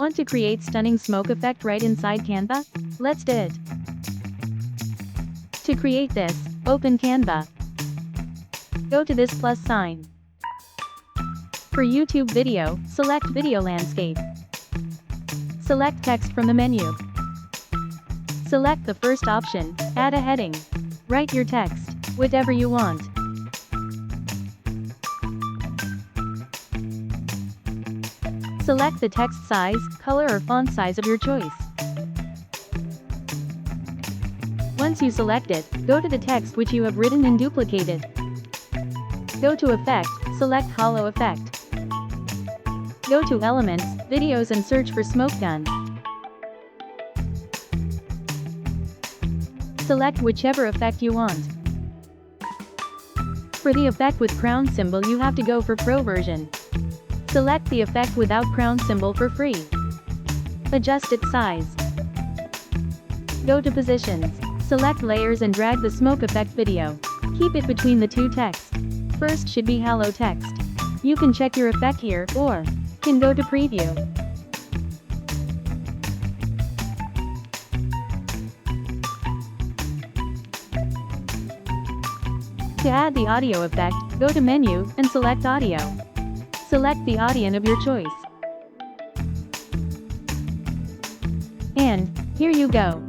Want to create stunning smoke effect right inside Canva? Let's do it. To create this, open Canva. Go to this plus sign. For YouTube video, select Video Landscape. Select text from the menu. Select the first option, add a heading. Write your text, whatever you want. Select the text size, color or font size of your choice. Once you select it, go to the text which you have written and duplicated. Go to Effect, select Hollow Effect. Go to Elements, Videos and search for Smoke Gun. Select whichever effect you want. For the effect with crown symbol you have to go for Pro version. Select the effect without crown symbol for free. Adjust its size. Go to Positions. Select Layers and drag the smoke effect video. Keep it between the two texts. First should be hello text. You can check your effect here, or can go to Preview. To add the audio effect, go to Menu, and select Audio. Select the audience of your choice. And, here you go.